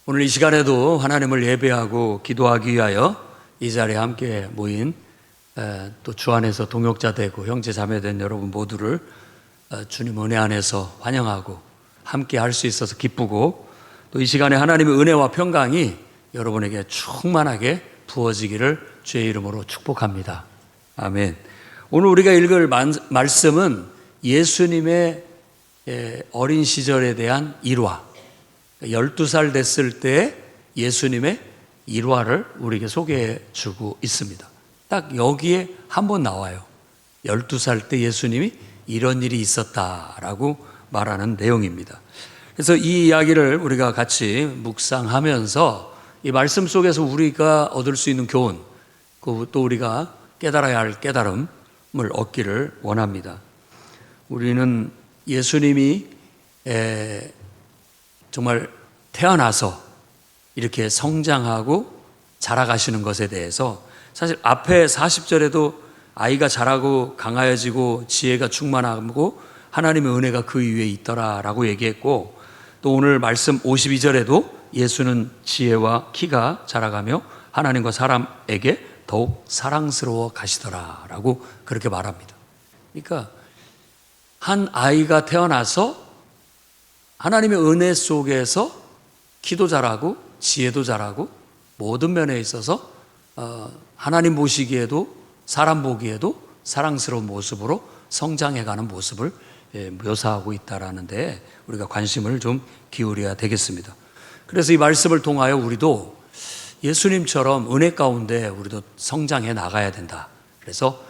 오늘 이 시간에도 하나님을 예배하고 기도하기 위하여 이 자리에 함께 모인 또 주 안에서 동역자 되고 형제 자매 된 여러분 모두를 주님 은혜 안에서 환영하고 함께 할 수 있어서 기쁘고, 또 이 시간에 하나님의 은혜와 평강이 여러분에게 충만하게 부어지기를 주의 이름으로 축복합니다. 아멘. 오늘 우리가 읽을 말씀은 예수님의 어린 시절에 대한 일화, 12살 됐을 때 예수님의 일화를 우리에게 소개해 주고 있습니다. 딱 여기에 한 번 나와요. 12살 때 예수님이 이런 일이 있었다라고 말하는 내용입니다. 그래서 이 이야기를 우리가 같이 묵상하면서 이 말씀 속에서 우리가 얻을 수 있는 교훈, 또 우리가 깨달아야 할 깨달음을 얻기를 원합니다. 우리는 예수님이 정말 태어나서 이렇게 성장하고 자라가시는 것에 대해서, 사실 앞에 40절에도 아이가 자라고 강하여지고 지혜가 충만하고 하나님의 은혜가 그 위에 있더라라고 얘기했고, 또 오늘 말씀 52절에도 예수는 지혜와 키가 자라가며 하나님과 사람에게 더욱 사랑스러워 가시더라라고 그렇게 말합니다. 그러니까 한 아이가 태어나서 하나님의 은혜 속에서 키도 자라고 지혜도 자라고 모든 면에 있어서 하나님 보시기에도 사람 보기에도 사랑스러운 모습으로 성장해가는 모습을 묘사하고 있다라는 데 우리가 관심을 좀 기울여야 되겠습니다. 그래서 이 말씀을 통하여 우리도 예수님처럼 은혜 가운데 우리도 성장해 나가야 된다. 그래서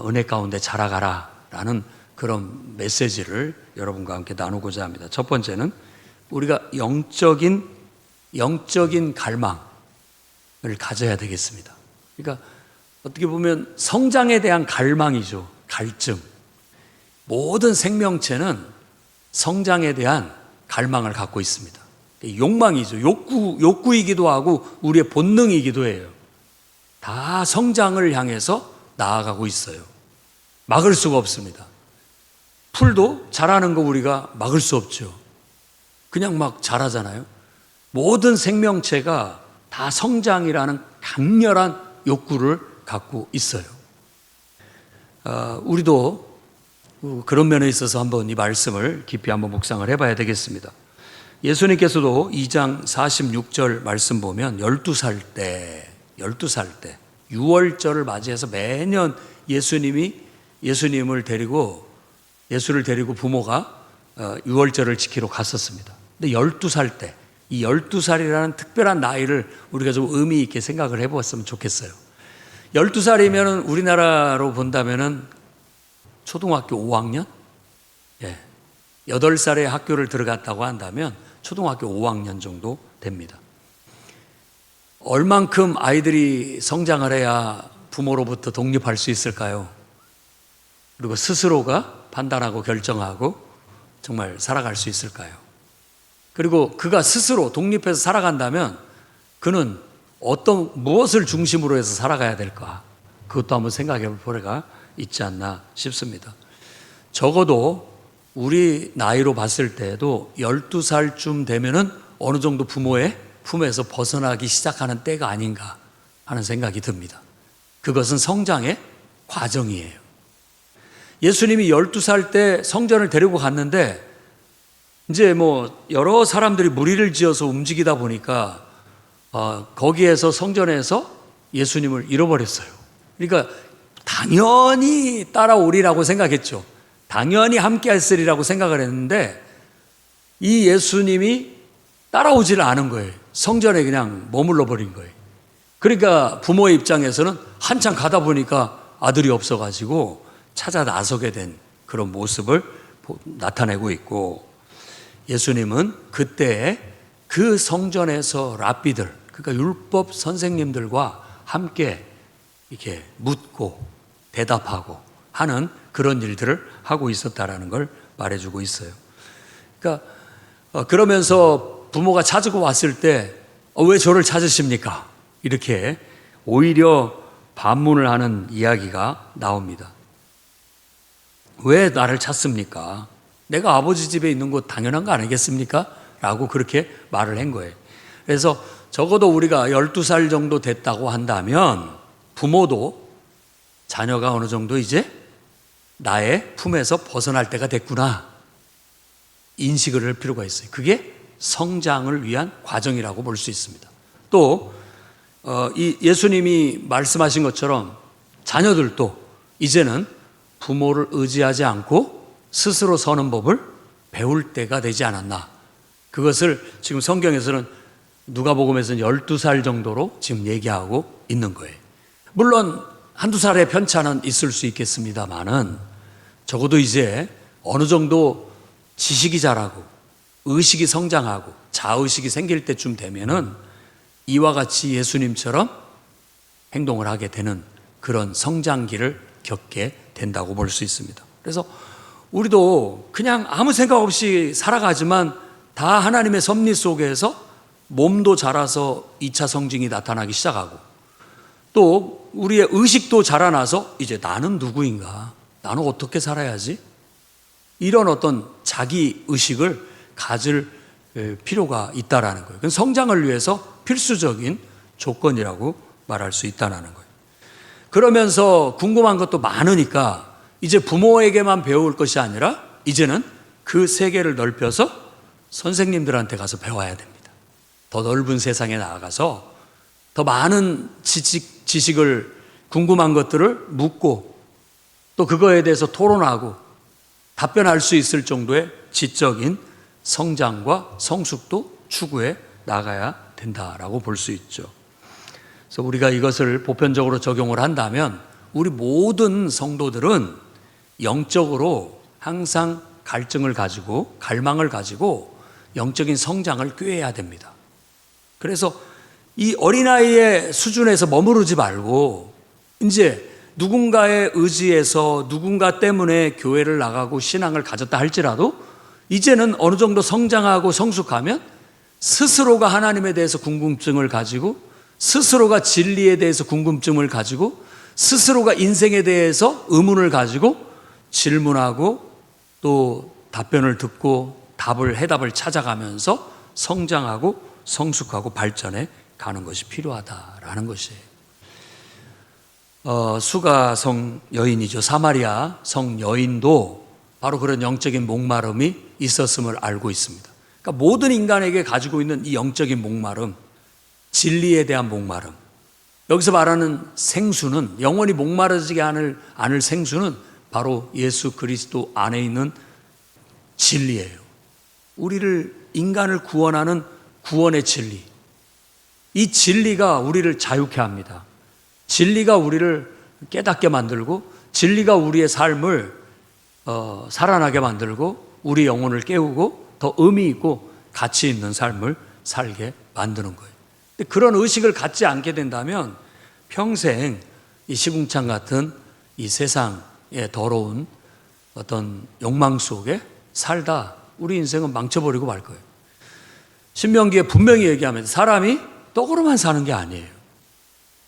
은혜 가운데 자라가라 라는 그런 메시지를 여러분과 함께 나누고자 합니다. 첫 번째는 우리가 영적인 갈망을 가져야 되겠습니다. 그러니까 어떻게 보면 성장에 대한 갈망이죠. 갈증. 모든 생명체는 성장에 대한 갈망을 갖고 있습니다. 욕망이죠. 욕구이기도 하고 우리의 본능이기도 해요. 다 성장을 향해서 나아가고 있어요. 막을 수가 없습니다. 풀도 자라는 거 우리가 막을 수 없죠. 그냥 막 자라잖아요. 모든 생명체가 다 성장이라는 강렬한 욕구를 갖고 있어요. 우리도 그런 면에 있어서 한번 이 말씀을 깊이 한번 묵상을 해봐야 되겠습니다. 예수님께서도 2장 46절 말씀 보면 12살 때 유월절을 맞이해서 매년 예수를 데리고 부모가 유월절을 지키러 갔었습니다. 근데 12살 때, 이 12살이라는 특별한 나이를 우리가 좀 의미 있게 생각을 해보았으면 좋겠어요. 12살이면 우리나라로 본다면 초등학교 5학년? 8살에 학교를 들어갔다고 한다면 초등학교 5학년 정도 됩니다. 얼만큼 아이들이 성장을 해야 부모로부터 독립할 수 있을까요? 그리고 스스로가 판단하고 결정하고 정말 살아갈 수 있을까요? 그리고 그가 스스로 독립해서 살아간다면 그는 무엇을 중심으로 해서 살아가야 될까? 그것도 한번 생각해 볼 필요가 있지 않나 싶습니다. 적어도 우리 나이로 봤을 때도 12살쯤 되면은 어느 정도 부모의 품에서 벗어나기 시작하는 때가 아닌가 하는 생각이 듭니다. 그것은 성장의 과정이에요. 예수님이 12살 때 성전을 데리고 갔는데 이제 여러 사람들이 무리를 지어서 움직이다 보니까 거기에서 성전에서 예수님을 잃어버렸어요. 그러니까 당연히 따라오리라고 생각했죠. 당연히 함께 했으리라고 생각을 했는데 이 예수님이 따라오지를 않은 거예요. 성전에 그냥 머물러 버린 거예요. 그러니까 부모의 입장에서는 한참 가다 보니까 아들이 없어가지고 찾아 나서게 된 그런 모습을 나타내고 있고, 예수님은 그때 그 성전에서 랍비들, 그러니까 율법 선생님들과 함께 이렇게 묻고 대답하고 하는 그런 일들을 하고 있었다라는 걸 말해주고 있어요. 그러니까 그러면서 부모가 찾으고 왔을 때 왜 저를 찾으십니까? 이렇게 오히려 반문을 하는 이야기가 나옵니다. 왜 나를 찾습니까? 내가 아버지 집에 있는 것 당연한 거 아니겠습니까? 라고 그렇게 말을 한 거예요. 그래서 적어도 우리가 12살 정도 됐다고 한다면 부모도 자녀가 어느 정도 이제 나의 품에서 벗어날 때가 됐구나 인식을 할 필요가 있어요. 그게 성장을 위한 과정이라고 볼 수 있습니다. 또 이 예수님이 말씀하신 것처럼 자녀들도 이제는 부모를 의지하지 않고 스스로 서는 법을 배울 때가 되지 않았나. 그것을 지금 성경에서는 누가복음에서는 12살 정도로 지금 얘기하고 있는 거예요. 물론 한두 살의 편차는 있을 수 있겠습니다만은 적어도 이제 어느 정도 지식이 자라고 의식이 성장하고 자의식이 생길 때쯤 되면은 이와 같이 예수님처럼 행동을 하게 되는 그런 성장기를 겪게 된다고 볼 수 있습니다. 그래서 우리도 그냥 아무 생각 없이 살아가지만 다 하나님의 섭리 속에서 몸도 자라서 2차 성징이 나타나기 시작하고 또 우리의 의식도 자라나서 이제 나는 누구인가? 나는 어떻게 살아야지? 이런 어떤 자기 의식을 가질 필요가 있다라는 거예요. 그건 성장을 위해서 필수적인 조건이라고 말할 수 있다는 거예요. 그러면서 궁금한 것도 많으니까 이제 부모에게만 배울 것이 아니라 이제는 그 세계를 넓혀서 선생님들한테 가서 배워야 됩니다. 더 넓은 세상에 나아가서 더 많은 지식을 궁금한 것들을 묻고 또 그거에 대해서 토론하고 답변할 수 있을 정도의 지적인 성장과 성숙도 추구해 나가야 된다라고 볼 수 있죠. 그래서 우리가 이것을 보편적으로 적용을 한다면 우리 모든 성도들은 영적으로 항상 갈증을 가지고 갈망을 가지고 영적인 성장을 꾀해야 됩니다. 그래서 이 어린아이의 수준에서 머무르지 말고 이제 누군가의 의지에서 누군가 때문에 교회를 나가고 신앙을 가졌다 할지라도 이제는 어느 정도 성장하고 성숙하면 스스로가 하나님에 대해서 궁금증을 가지고 스스로가 진리에 대해서 궁금증을 가지고 스스로가 인생에 대해서 의문을 가지고 질문하고 또 답변을 듣고 해답을 찾아가면서 성장하고 성숙하고 발전해 가는 것이 필요하다라는 것이에요. 수가 성 여인이죠. 사마리아 성 여인도 바로 그런 영적인 목마름이 있었음을 알고 있습니다. 그러니까 모든 인간에게 가지고 있는 이 영적인 목마름, 진리에 대한 목마름, 여기서 말하는 생수는 영원히 목마르지 않을 생수는 바로 예수 그리스도 안에 있는 진리예요. 우리를 인간을 구원하는 구원의 진리. 이 진리가 우리를 자유케 합니다. 진리가 우리를 깨닫게 만들고 진리가 우리의 삶을 살아나게 만들고 우리 영혼을 깨우고 더 의미 있고 가치 있는 삶을 살게 만드는 거예요. 근데 그런 의식을 갖지 않게 된다면 평생 이 시궁창 같은 이 세상의 더러운 어떤 욕망 속에 살다 우리 인생은 망쳐버리고 말 거예요. 신명기에 분명히 얘기하면 사람이 떡으로만 사는 게 아니에요.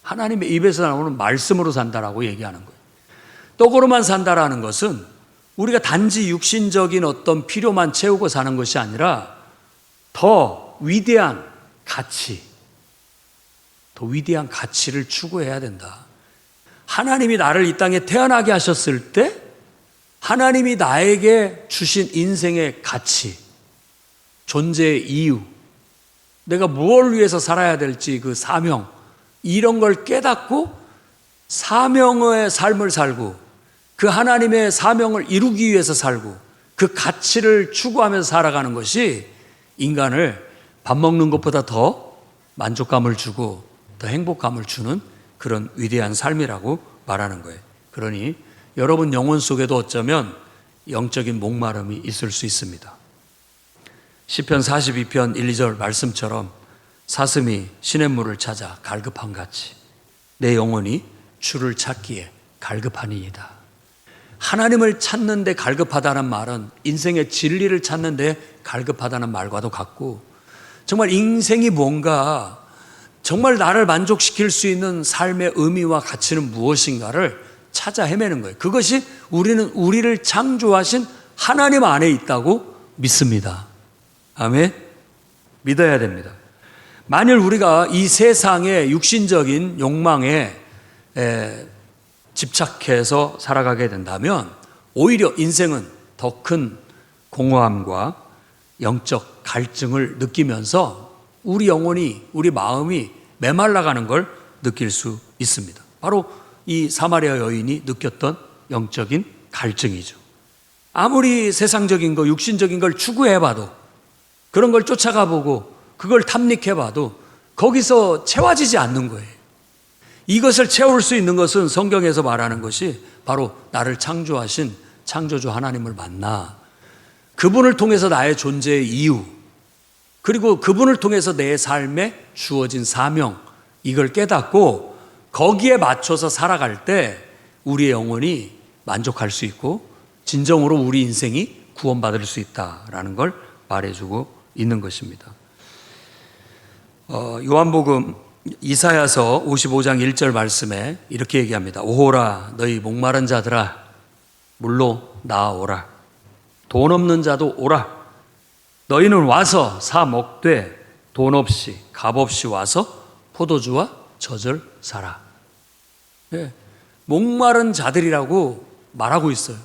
하나님의 입에서 나오는 말씀으로 산다라고 얘기하는 거예요. 떡으로만 산다라는 것은 우리가 단지 육신적인 어떤 필요만 채우고 사는 것이 아니라 더 위대한 가치, 더 위대한 가치를 추구해야 된다. 하나님이 나를 이 땅에 태어나게 하셨을 때 하나님이 나에게 주신 인생의 가치, 존재의 이유, 내가 무엇을 위해서 살아야 될지 그 사명, 이런 걸 깨닫고 사명의 삶을 살고 그 하나님의 사명을 이루기 위해서 살고 그 가치를 추구하면서 살아가는 것이 인간을 밥 먹는 것보다 더 만족감을 주고 더 행복감을 주는 그런 위대한 삶이라고 말하는 거예요. 그러니 여러분 영혼 속에도 어쩌면 영적인 목마름이 있을 수 있습니다. 시편 42편 1, 2절 말씀처럼 사슴이 시냇물을 찾아 갈급한 같이 내 영혼이 주를 찾기에 갈급하니이다. 하나님을 찾는데 갈급하다는 말은 인생의 진리를 찾는데 갈급하다는 말과도 같고 정말 인생이 뭔가 정말 나를 만족시킬 수 있는 삶의 의미와 가치는 무엇인가를 찾아 헤매는 거예요. 그것이 우리를 창조하신 하나님 안에 있다고 믿습니다. 아멘. 믿어야 됩니다. 만일 우리가 이 세상의 육신적인 욕망에 집착해서 살아가게 된다면 오히려 인생은 더 큰 공허함과 영적 갈증을 느끼면서 우리 영혼이, 우리 마음이 메말라가는 걸 느낄 수 있습니다. 바로 이 사마리아 여인이 느꼈던 영적인 갈증이죠. 아무리 세상적인 거, 육신적인 걸 추구해봐도, 그런 걸 쫓아가보고 그걸 탐닉해봐도 거기서 채워지지 않는 거예요. 이것을 채울 수 있는 것은 성경에서 말하는 것이 바로 나를 창조하신 창조주 하나님을 만나 그분을 통해서 나의 존재의 이유, 그리고 그분을 통해서 내 삶에 주어진 사명, 이걸 깨닫고 거기에 맞춰서 살아갈 때 우리의 영혼이 만족할 수 있고 진정으로 우리 인생이 구원받을 수 있다라는 걸 말해주고 있는 것입니다. 요한복음 이사야서 55장 1절 말씀에 이렇게 얘기합니다. 오호라 너희 목마른 자들아 물로 나아오라. 돈 없는 자도 오라. 너희는 와서 사 먹되 돈 없이 값 없이 와서 포도주와 젖을 사라. 네, 목마른 자들이라고 말하고 있어요.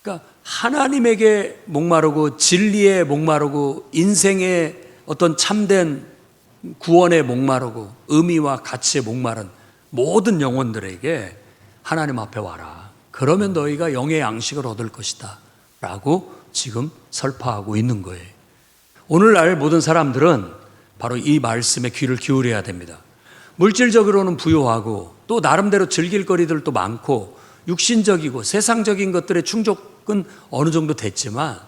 그러니까 하나님에게 목마르고 진리에 목마르고 인생의 어떤 참된 구원에 목마르고 의미와 가치에 목마른 모든 영혼들에게 하나님 앞에 와라. 그러면 너희가 영의 양식을 얻을 것이다 라고 지금 설파하고 있는 거예요. 오늘날 모든 사람들은 바로 이 말씀에 귀를 기울여야 됩니다. 물질적으로는 부유하고 또 나름대로 즐길 거리들도 많고 육신적이고 세상적인 것들의 충족은 어느 정도 됐지만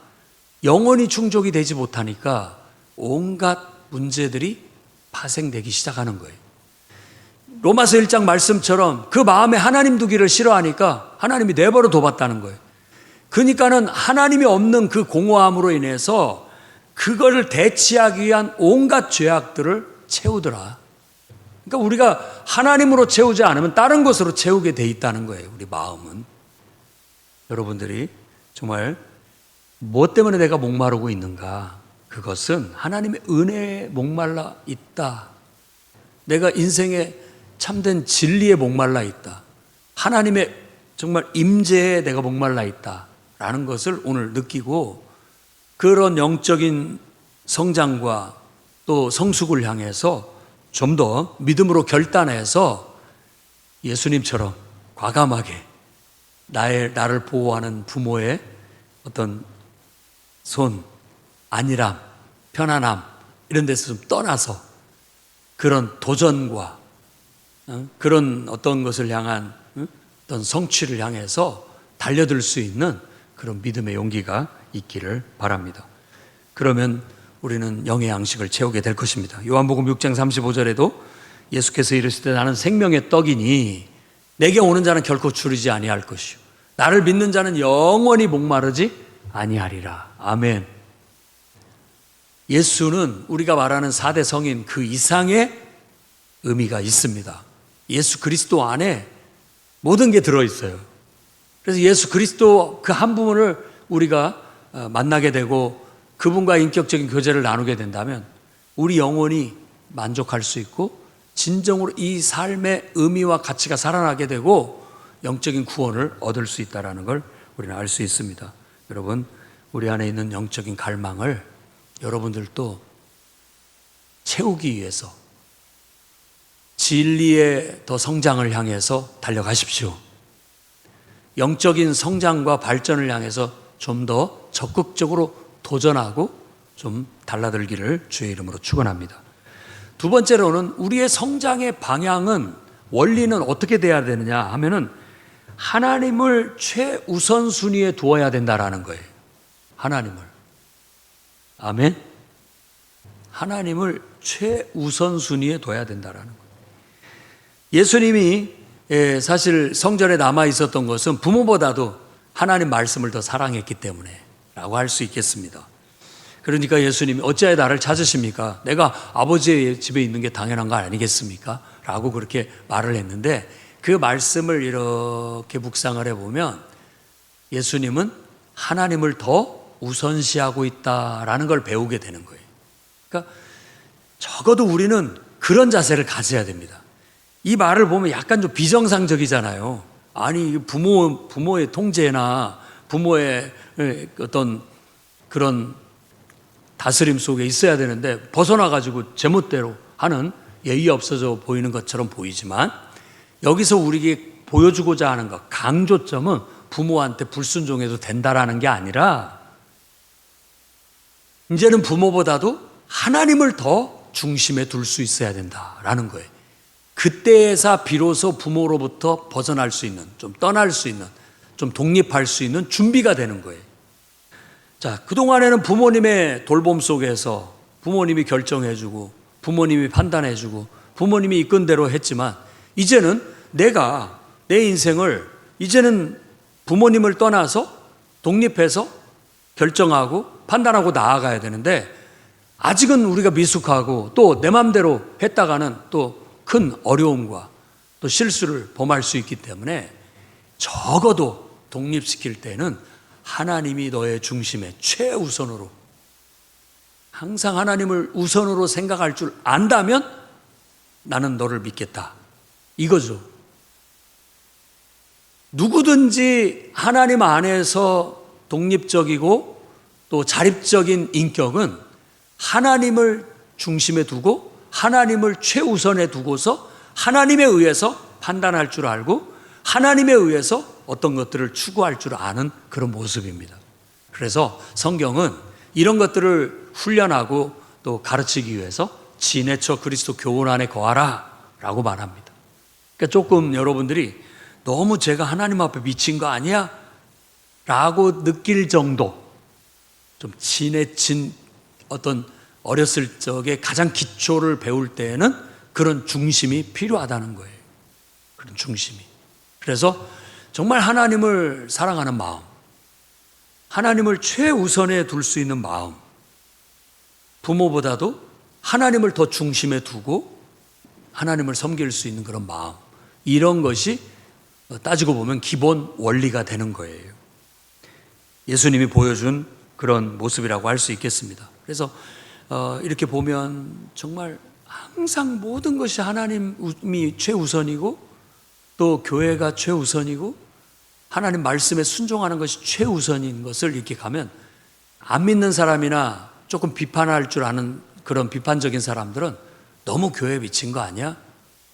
영원히 충족이 되지 못하니까 온갖 문제들이 파생되기 시작하는 거예요. 로마서 1장 말씀처럼 그 마음에 하나님 두기를 싫어하니까 하나님이 내버려 둬봤다는 거예요. 그러니까는 하나님이 없는 그 공허함으로 인해서 그거를 대치하기 위한 온갖 죄악들을 채우더라. 그러니까 우리가 하나님으로 채우지 않으면 다른 것으로 채우게 돼 있다는 거예요. 우리 마음은. 여러분들이 정말 무엇 때문에 내가 목마르고 있는가? 그것은 하나님의 은혜에 목말라 있다. 내가 인생에 참된 진리에 목말라 있다. 하나님의 정말 임재에 내가 목말라 있다. 라는 것을 오늘 느끼고 그런 영적인 성장과 또 성숙을 향해서 좀 더 믿음으로 결단해서 예수님처럼 과감하게 나를 보호하는 부모의 어떤 손, 안일함, 편안함 이런 데서 좀 떠나서 그런 도전과 그런 어떤 것을 향한 어떤 성취를 향해서 달려들 수 있는 그런 믿음의 용기가 있기를 바랍니다. 그러면 우리는 영의 양식을 채우게 될 것입니다. 요한복음 6장 35절에도 예수께서 이르시되 나는 생명의 떡이니 내게 오는 자는 결코 줄이지 아니할 것이요 나를 믿는 자는 영원히 목마르지 아니하리라. 아멘. 예수는 우리가 말하는 4대 성인 그 이상의 의미가 있습니다. 예수 그리스도 안에 모든 게 들어있어요. 그래서 예수 그리스도 그 한 부분을 우리가 만나게 되고 그분과 인격적인 교제를 나누게 된다면 우리 영혼이 만족할 수 있고 진정으로 이 삶의 의미와 가치가 살아나게 되고 영적인 구원을 얻을 수 있다는 걸 우리는 알 수 있습니다. 여러분, 우리 안에 있는 영적인 갈망을 여러분들도 채우기 위해서 진리의 더 성장을 향해서 달려가십시오. 영적인 성장과 발전을 향해서 좀 더 적극적으로 도전하고 좀 달라들기를 주의 이름으로 축원합니다. 두 번째로는 우리의 성장의 방향은 원리는 어떻게 돼야 되느냐 하면은 하나님을 최우선순위에 두어야 된다라는 거예요. 하나님을. 아멘. 하나님을 최우선순위에 둬야 된다라는 거예요. 예수님이 사실 성전에 남아 있었던 것은 부모보다도 하나님 말씀을 더 사랑했기 때문에 라고 할 수 있겠습니다. 그러니까 예수님이 어찌하여 나를 찾으십니까? 내가 아버지의 집에 있는 게 당연한 거 아니겠습니까? 라고 그렇게 말을 했는데 그 말씀을 이렇게 묵상을 해보면 예수님은 하나님을 더 우선시하고 있다라는 걸 배우게 되는 거예요. 그러니까 적어도 우리는 그런 자세를 가져야 됩니다. 이 말을 보면 약간 좀 비정상적이잖아요. 아니, 부모의 통제나 부모의 어떤 그런 다스림 속에 있어야 되는데 벗어나가지고 제멋대로 하는 예의 없어져 보이는 것처럼 보이지만, 여기서 우리에게 보여주고자 하는 것, 강조점은 부모한테 불순종해도 된다라는 게 아니라, 이제는 부모보다도 하나님을 더 중심에 둘 수 있어야 된다라는 거예요. 그때에서 비로소 부모로부터 벗어날 수 있는, 좀 떠날 수 있는, 좀 독립할 수 있는 준비가 되는 거예요. 자, 그동안에는 부모님의 돌봄 속에서 부모님이 결정해주고 부모님이 판단해주고 부모님이 이끈 대로 했지만, 이제는 내가 내 인생을 이제는 부모님을 떠나서 독립해서 결정하고 판단하고 나아가야 되는데, 아직은 우리가 미숙하고 또 내 맘대로 했다가는 또 큰 어려움과 또 실수를 범할 수 있기 때문에, 적어도 독립시킬 때는 하나님이 너의 중심에 최우선으로, 항상 하나님을 우선으로 생각할 줄 안다면 나는 너를 믿겠다, 이거죠. 누구든지 하나님 안에서 독립적이고 또 자립적인 인격은 하나님을 중심에 두고 하나님을 최우선에 두고서 하나님에 의해서 판단할 줄 알고 하나님에 의해서 어떤 것들을 추구할 줄 아는 그런 모습입니다. 그래서 성경은 이런 것들을 훈련하고 또 가르치기 위해서 지내쳐 그리스도 교훈 안에 거하라 라고 말합니다. 그러니까 조금 여러분들이 너무 제가 하나님 앞에 미친 거 아니야? 라고 느낄 정도, 좀 지내친 어떤 어렸을 적에 가장 기초를 배울 때에는 그런 중심이 필요하다는 거예요. 그런 중심이. 그래서 정말 하나님을 사랑하는 마음, 하나님을 최우선에 둘 수 있는 마음, 부모보다도 하나님을 더 중심에 두고 하나님을 섬길 수 있는 그런 마음, 이런 것이 따지고 보면 기본 원리가 되는 거예요. 예수님이 보여준 그런 모습이라고 할 수 있겠습니다. 그래서 이렇게 보면 정말 항상 모든 것이 하나님이 최우선이고 또 교회가 최우선이고 하나님 말씀에 순종하는 것이 최우선인 것을 이렇게 가면, 안 믿는 사람이나 조금 비판할 줄 아는 그런 비판적인 사람들은 너무 교회에 미친 거 아니야?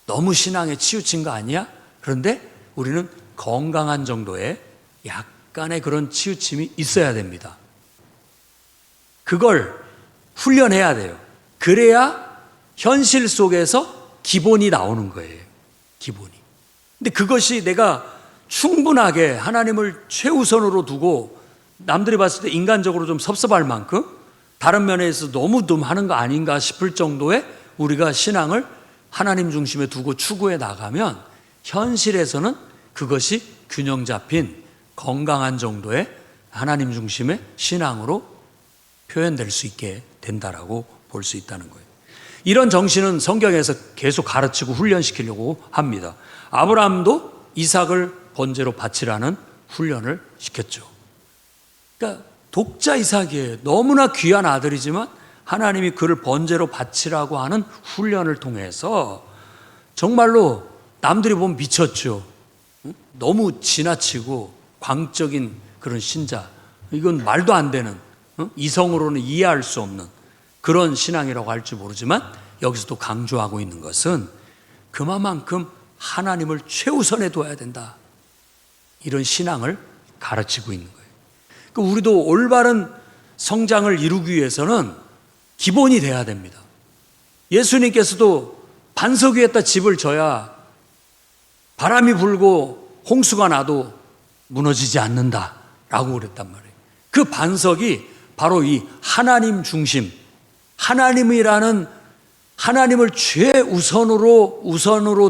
너무 신앙에 치우친 거 아니야? 그런데 우리는 건강한 정도의 약간의 그런 치우침이 있어야 됩니다. 그걸 훈련해야 돼요. 그래야 현실 속에서 기본이 나오는 거예요. 기본이. 근데 그것이 내가 충분하게 하나님을 최우선으로 두고 남들이 봤을 때 인간적으로 좀 섭섭할 만큼 다른 면에서 너무 좀 하는 거 아닌가 싶을 정도의 우리가 신앙을 하나님 중심에 두고 추구해 나가면 현실에서는 그것이 균형 잡힌 건강한 정도의 하나님 중심의 신앙으로 표현될 수 있게 된다라고 볼 수 있다는 거예요. 이런 정신은 성경에서 계속 가르치고 훈련시키려고 합니다. 아브라함도 이삭을 번제로 바치라는 훈련을 시켰죠. 그러니까 독자 이삭이에요. 너무나 귀한 아들이지만 하나님이 그를 번제로 바치라고 하는 훈련을 통해서 정말로 남들이 보면 미쳤죠. 너무 지나치고 광적인 그런 신자, 이건 말도 안 되는, 이성으로는 이해할 수 없는 그런 신앙이라고 할지 모르지만, 여기서도 강조하고 있는 것은 그만큼 하나님을 최우선에 둬야 된다, 이런 신앙을 가르치고 있는 거예요. 그러니까 우리도 올바른 성장을 이루기 위해서는 기본이 돼야 됩니다. 예수님께서도 반석 위에다 집을 져야 바람이 불고 홍수가 나도 무너지지 않는다라고 그랬단 말이에요. 그 반석이 바로 이 하나님 중심, 하나님이라는 하나님을 최우선으로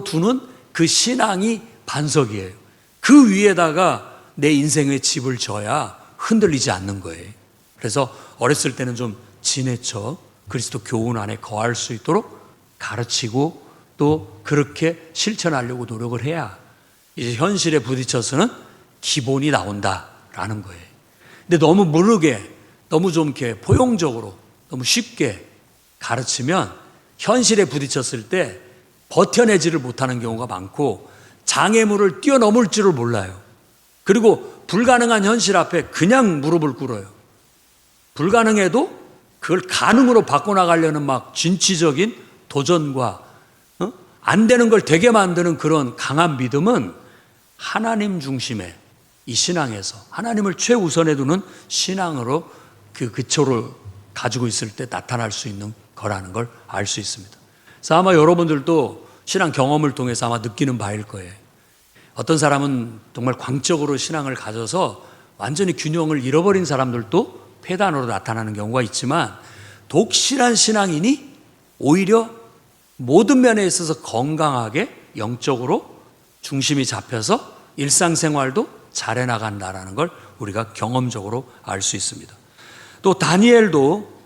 두는 그 신앙이 반석이에요. 그 위에다가 내 인생의 집을 져야 흔들리지 않는 거예요. 그래서 어렸을 때는 좀 지내쳐 그리스도 교훈 안에 거할 수 있도록 가르치고 또 그렇게 실천하려고 노력을 해야 이제 현실에 부딪혀서는 기본이 나온다라는 거예요. 근데 너무 모르게, 너무 좀 이렇게 포용적으로, 너무 쉽게 가르치면 현실에 부딪혔을 때 버텨내지를 못하는 경우가 많고 장애물을 뛰어넘을 줄을 몰라요. 그리고 불가능한 현실 앞에 그냥 무릎을 꿇어요. 불가능해도 그걸 가능으로 바꿔나가려는 막 진취적인 도전과 안 되는 걸 되게 만드는 그런 강한 믿음은 하나님 중심의 이 신앙에서 하나님을 최우선에 두는 신앙으로 그 기초를 가지고 있을 때 나타날 수 있는 거라는 걸 알 수 있습니다. 그래서 아마 여러분들도 신앙 경험을 통해서 아마 느끼는 바일 거예요. 어떤 사람은 정말 광적으로 신앙을 가져서 완전히 균형을 잃어버린 사람들도 폐단으로 나타나는 경우가 있지만 독실한 신앙인이 오히려 모든 면에 있어서 건강하게 영적으로 중심이 잡혀서 일상생활도 잘해 나간다라는 걸 우리가 경험적으로 알 수 있습니다. 또 다니엘도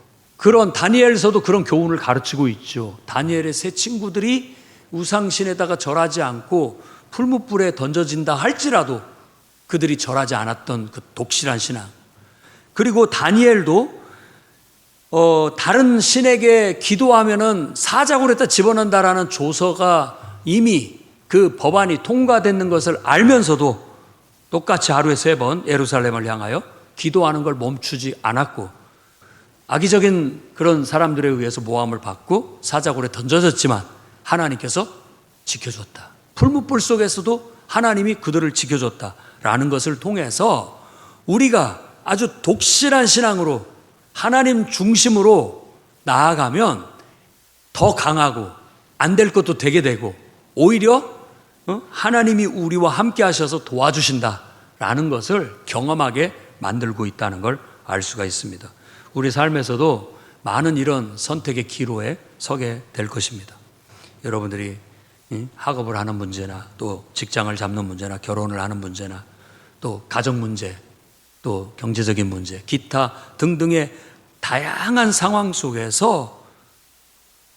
다니엘서도 그런 교훈을 가르치고 있죠. 다니엘의 세 친구들이 우상신에다가 절하지 않고 풀무불에 던져진다 할지라도 그들이 절하지 않았던 그 독실한 신앙. 그리고 다니엘도 다른 신에게 기도하면은 사자굴에다 집어넣는다라는 조서가 이미 그 법안이 통과되는 것을 알면서도 똑같이 하루에 3번 예루살렘을 향하여 기도하는 걸 멈추지 않았고 악의적인 그런 사람들에 의해서 모함을 받고 사자굴에 던져졌지만 하나님께서 지켜줬다. 풀무불 속에서도 하나님이 그들을 지켜줬다라는 것을 통해서 우리가 아주 독실한 신앙으로 하나님 중심으로 나아가면 더 강하고 안 될 것도 되게 되고 오히려 하나님이 우리와 함께 하셔서 도와주신다라는 것을 경험하게 만들고 있다는 걸 알 수가 있습니다. 우리 삶에서도 많은 이런 선택의 기로에 서게 될 것입니다. 여러분들이 학업을 하는 문제나 또 직장을 잡는 문제나 결혼을 하는 문제나 또 가정 문제 또 경제적인 문제 기타 등등의 다양한 상황 속에서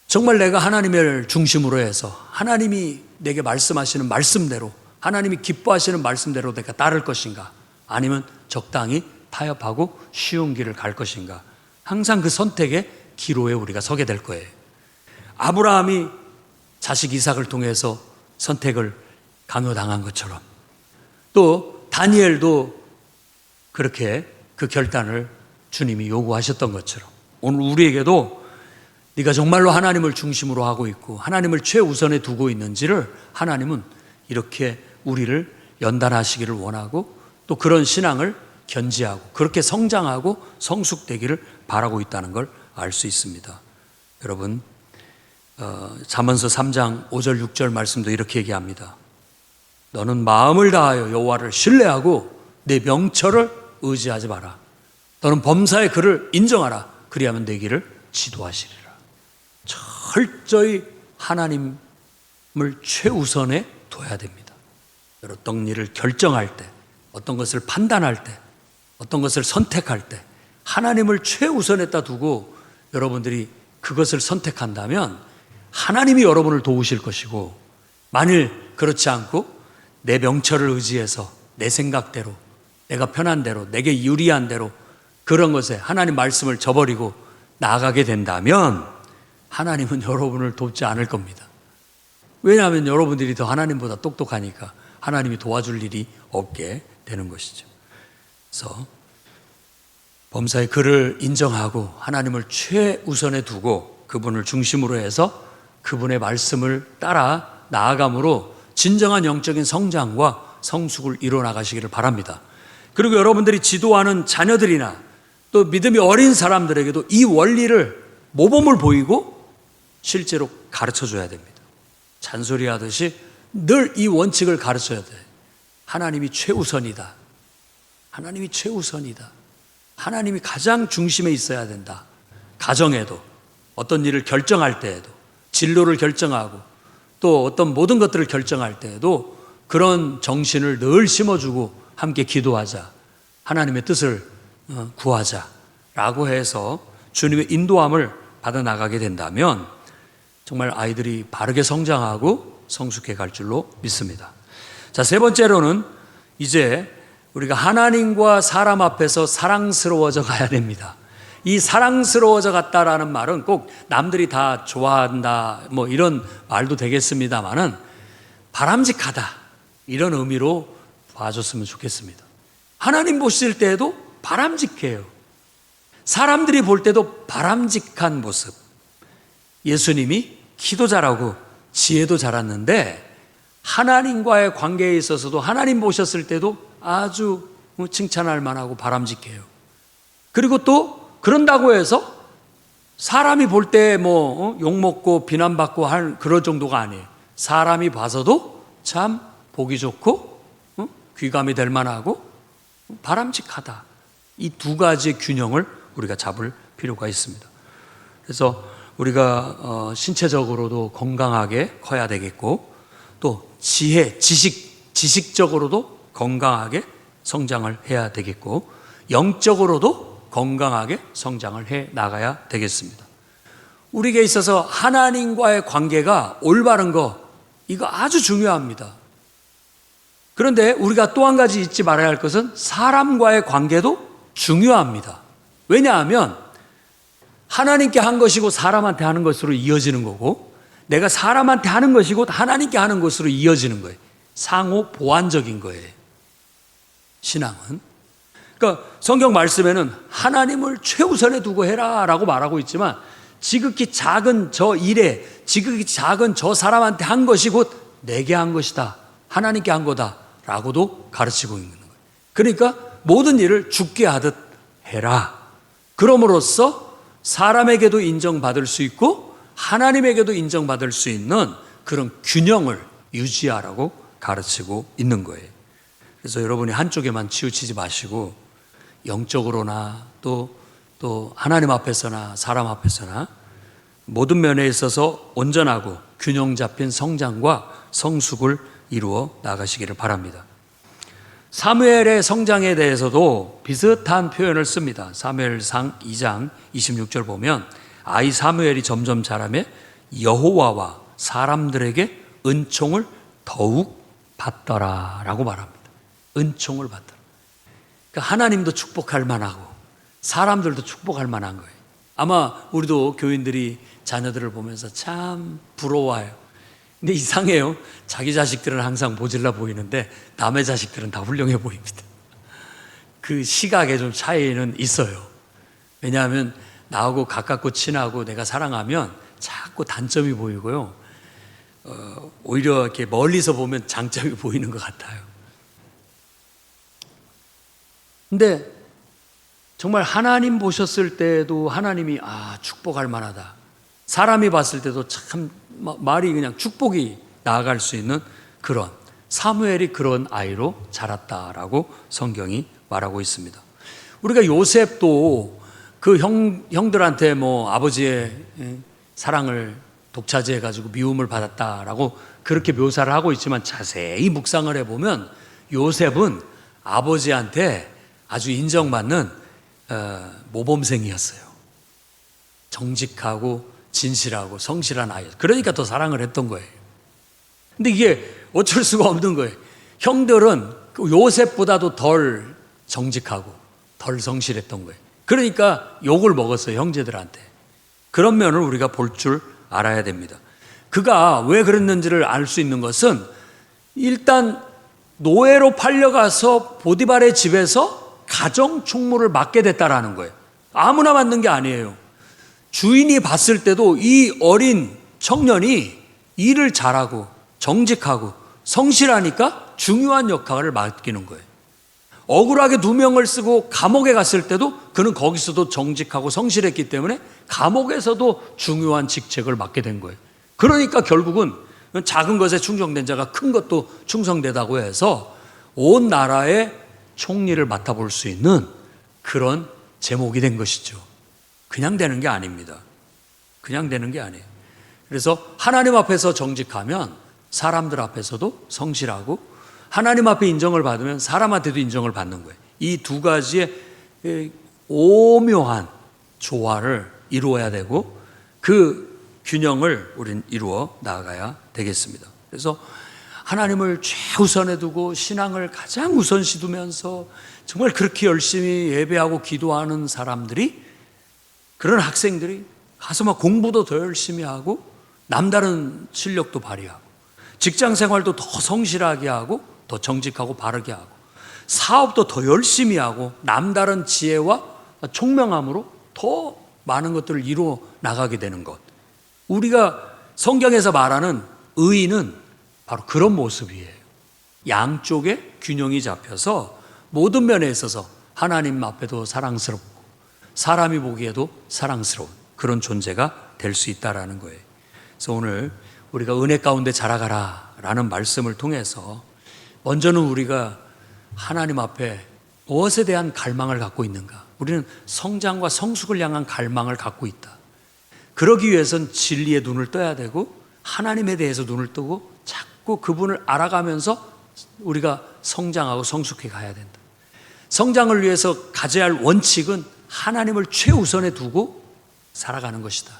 정말 내가 하나님을 중심으로 해서 하나님이 내게 말씀하시는 말씀대로 하나님이 기뻐하시는 말씀대로 내가 따를 것인가 아니면 적당히 타협하고 쉬운 길을 갈 것인가 항상 그 선택의 기로에 우리가 서게 될 거예요. 아브라함이 자식 이삭을 통해서 선택을 강요당한 것처럼 또 다니엘도 그렇게 그 결단을 주님이 요구하셨던 것처럼 오늘 우리에게도 네가 정말로 하나님을 중심으로 하고 있고 하나님을 최우선에 두고 있는지를 하나님은 이렇게 우리를 연단하시기를 원하고 또 그런 신앙을 견지하고 그렇게 성장하고 성숙되기를 바라고 있다는 걸 알 수 있습니다. 여러분 잠언서 3장 5절 6절 말씀도 이렇게 얘기합니다. 너는 마음을 다하여 여호와를 신뢰하고 내 명철을 의지하지 마라. 너는 범사의 그를 인정하라. 그리하면 내 길을 지도하시리라. 철저히 하나님을 최우선에 둬야 됩니다. 어떤 일을 결정할 때, 어떤 것을 판단할 때, 어떤 것을 선택할 때 하나님을 최우선에다 두고 여러분들이 그것을 선택한다면 하나님이 여러분을 도우실 것이고 만일 그렇지 않고 내 명철을 의지해서 내 생각대로 내가 편한 대로 내게 유리한 대로 그런 것에 하나님 말씀을 저버리고 나아가게 된다면 하나님은 여러분을 돕지 않을 겁니다. 왜냐하면 여러분들이 더 하나님보다 똑똑하니까 하나님이 도와줄 일이 없게 되는 것이죠. 그래서 범사의 그를 인정하고 하나님을 최우선에 두고 그분을 중심으로 해서 그분의 말씀을 따라 나아감으로 진정한 영적인 성장과 성숙을 이뤄나가시기를 바랍니다. 그리고 여러분들이 지도하는 자녀들이나 또 믿음이 어린 사람들에게도 이 원리를 모범을 보이고 실제로 가르쳐줘야 됩니다. 잔소리하듯이 늘 이 원칙을 가르쳐야 돼. 하나님이 최우선이다. 하나님이 최우선이다. 하나님이 가장 중심에 있어야 된다. 가정에도 어떤 일을 결정할 때에도 진로를 결정하고 또 어떤 모든 것들을 결정할 때에도 그런 정신을 늘 심어주고 함께 기도하자. 하나님의 뜻을 구하자라고 해서 주님의 인도함을 받아 나가게 된다면 정말 아이들이 바르게 성장하고 성숙해 갈 줄로 믿습니다. 자, 세 번째로는 이제 우리가 하나님과 사람 앞에서 사랑스러워져 가야 됩니다. 이 사랑스러워져 갔다라는 말은 꼭 남들이 다 좋아한다 뭐 이런 말도 되겠습니다만은 바람직하다 이런 의미로 봐줬으면 좋겠습니다. 하나님 보실 때에도 바람직해요. 사람들이 볼 때도 바람직한 모습. 예수님이 키도 잘하고 지혜도 잘했는데 하나님과의 관계에 있어서도 하나님 보셨을 때도 아주 칭찬할 만하고 바람직해요. 그리고 또 그런다고 해서 사람이 볼 때 뭐 욕먹고 비난받고 할 그런 정도가 아니에요. 사람이 봐서도 참 보기 좋고 귀감이 될 만하고 바람직하다. 이 두 가지의 균형을 우리가 잡을 필요가 있습니다. 그래서 우리가 신체적으로도 건강하게 커야 되겠고 또 지식적으로도 건강하게 성장을 해야 되겠고 영적으로도 건강하게 성장을 해 나가야 되겠습니다. 우리에게 있어서 하나님과의 관계가 올바른 거 이거 아주 중요합니다. 그런데 우리가 또 한 가지 잊지 말아야 할 것은 사람과의 관계도 중요합니다. 왜냐하면 하나님께 한 것이고 사람한테 하는 것으로 이어지는 거고 내가 사람한테 하는 것이고 하나님께 하는 것으로 이어지는 거예요. 상호 보완적인 거예요. 신앙은. 그러니까 성경 말씀에는 하나님을 최우선에 두고 해라 라고 말하고 있지만 지극히 작은 저 일에 지극히 작은 저 사람한테 한 것이 곧 내게 한 것이다. 하나님께 한 거다 라고도 가르치고 있는 거예요. 그러니까 모든 일을 주께 하듯 해라. 그럼으로써 사람에게도 인정받을 수 있고 하나님에게도 인정받을 수 있는 그런 균형을 유지하라고 가르치고 있는 거예요. 그래서 여러분이 한쪽에만 치우치지 마시고 영적으로나 또 하나님 앞에서나 사람 앞에서나 모든 면에 있어서 온전하고 균형 잡힌 성장과 성숙을 이루어 나가시기를 바랍니다. 사무엘의 성장에 대해서도 비슷한 표현을 씁니다. 사무엘상 2장 26절 보면 아이 사무엘이 점점 자라며 여호와와 사람들에게 은총을 더욱 받더라 라고 말합니다. 은총을 받더라. 그러니까 하나님도 축복할 만하고 사람들도 축복할 만한 거예요. 아마 우리도 교인들이 자녀들을 보면서 참 부러워요. 근데 이상해요. 자기 자식들은 항상 모질라 보이는데 남의 자식들은 다 훌륭해 보입니다. 그 시각에 좀 차이는 있어요. 왜냐하면 나하고 가깝고 친하고 내가 사랑하면 자꾸 단점이 보이고요. 오히려 이렇게 멀리서 보면 장점이 보이는 것 같아요. 근데 정말 하나님 보셨을 때도 하나님이 축복할 만하다. 사람이 봤을 때도 참 말이 그냥 축복이 나아갈 수 있는 그런 사무엘이 그런 아이로 자랐다라고 성경이 말하고 있습니다. 우리가 요셉도 그 형들한테 뭐 아버지의 사랑을 독차지해 가지고 미움을 받았다라고 그렇게 묘사를 하고 있지만 자세히 묵상을 해보면 요셉은 아버지한테 아주 인정받는 모범생이었어요. 정직하고 진실하고 성실한 아이였어요. 그러니까 더 사랑을 했던 거예요. 근데 이게 어쩔 수가 없는 거예요. 형들은 요셉보다도 덜 정직하고 덜 성실했던 거예요. 그러니까 욕을 먹었어요, 형제들한테. 그런 면을 우리가 볼 줄 알아야 됩니다. 그가 왜 그랬는지를 알 수 있는 것은 일단 노예로 팔려가서 보디발의 집에서 가정 총무를 맡게 됐다라는 거예요. 아무나 맡는 게 아니에요. 주인이 봤을 때도 이 어린 청년이 일을 잘하고 정직하고 성실하니까 중요한 역할을 맡기는 거예요. 억울하게 누명을 쓰고 감옥에 갔을 때도 그는 거기서도 정직하고 성실했기 때문에 감옥에서도 중요한 직책을 맡게 된 거예요. 그러니까 결국은 작은 것에 충성된 자가 큰 것도 충성되다고 해서 온 나라의 총리를 맡아볼 수 있는 그런 제목이 된 것이죠. 그냥 되는 게 아닙니다. 그냥 되는 게 아니에요. 그래서 하나님 앞에서 정직하면 사람들 앞에서도 성실하고 하나님 앞에 인정을 받으면 사람한테도 인정을 받는 거예요. 이 두 가지의 오묘한 조화를 이루어야 되고 그 균형을 우린 이루어 나가야 되겠습니다. 그래서 하나님을 최우선에 두고 신앙을 가장 우선시 두면서 정말 그렇게 열심히 예배하고 기도하는 사람들이 그런 학생들이 가서 막 공부도 더 열심히 하고 남다른 실력도 발휘하고 직장 생활도 더 성실하게 하고 더 정직하고 바르게 하고 사업도 더 열심히 하고 남다른 지혜와 총명함으로 더 많은 것들을 이루어 나가게 되는 것. 우리가 성경에서 말하는 의인은 바로 그런 모습이에요. 양쪽에 균형이 잡혀서 모든 면에 있어서 하나님 앞에도 사랑스럽고 사람이 보기에도 사랑스러운 그런 존재가 될 수 있다라는 거예요. 그래서 오늘 우리가 은혜 가운데 자라가라 라는 말씀을 통해서 먼저는 우리가 하나님 앞에 무엇에 대한 갈망을 갖고 있는가? 우리는 성장과 성숙을 향한 갈망을 갖고 있다. 그러기 위해선 진리의 눈을 떠야 되고 하나님에 대해서 눈을 뜨고 자꾸 그분을 알아가면서 우리가 성장하고 성숙해 가야 된다. 성장을 위해서 가져야 할 원칙은 하나님을 최우선에 두고 살아가는 것이다.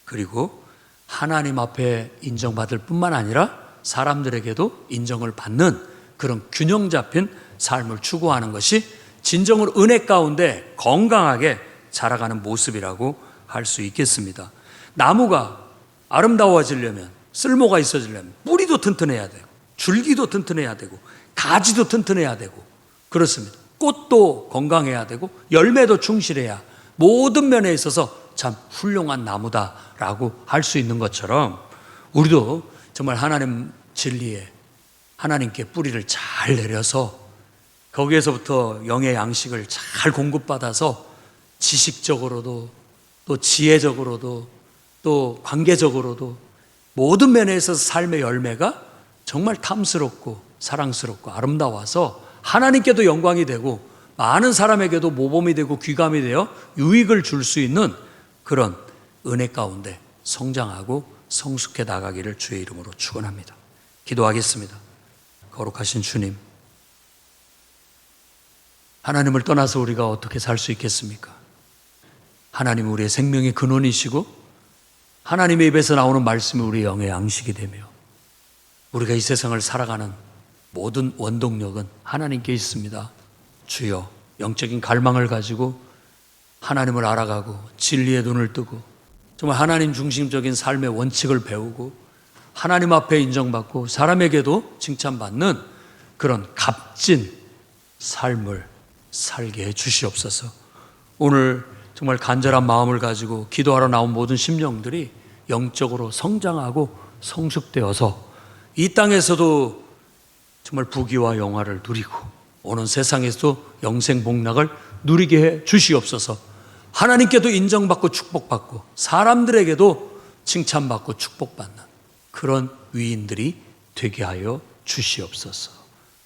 그리고 하나님 앞에 인정받을 뿐만 아니라 사람들에게도 인정을 받는 그런 균형 잡힌 삶을 추구하는 것이 진정으로 은혜 가운데 건강하게 자라가는 모습이라고 할 수 있겠습니다. 나무가 아름다워지려면, 쓸모가 있어지려면 뿌리도 튼튼해야 되고 줄기도 튼튼해야 되고 가지도 튼튼해야 되고 그렇습니다. 꽃도 건강해야 되고 열매도 충실해야 모든 면에 있어서 참 훌륭한 나무다라고 할 수 있는 것처럼 우리도 정말 하나님 진리에 하나님께 뿌리를 잘 내려서 거기에서부터 영의 양식을 잘 공급받아서 지식적으로도 또 지혜적으로도 또 관계적으로도 모든 면에 있어서 삶의 열매가 정말 탐스럽고 사랑스럽고 아름다워서 하나님께도 영광이 되고 많은 사람에게도 모범이 되고 귀감이 되어 유익을 줄 수 있는 그런 은혜 가운데 성장하고 성숙해 나가기를 주의 이름으로 축원합니다. 기도하겠습니다. 거룩하신 주님, 하나님을 떠나서 우리가 어떻게 살 수 있겠습니까? 하나님은 우리의 생명의 근원이시고 하나님의 입에서 나오는 말씀이 우리의 영의 양식이 되며 우리가 이 세상을 살아가는 모든 원동력은 하나님께 있습니다. 주여, 영적인 갈망을 가지고 하나님을 알아가고 진리의 눈을 뜨고 정말 하나님 중심적인 삶의 원칙을 배우고 하나님 앞에 인정받고 사람에게도 칭찬받는 그런 값진 삶을 살게 해 주시옵소서. 오늘 정말 간절한 마음을 가지고 기도하러 나온 모든 심령들이 영적으로 성장하고 성숙되어서 이 땅에서도 정말 부귀와 영화를 누리고 오는 세상에서도 영생복락을 누리게 해 주시옵소서. 하나님께도 인정받고 축복받고 사람들에게도 칭찬받고 축복받는 그런 위인들이 되게 하여 주시옵소서.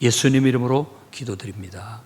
예수님 이름으로 기도드립니다.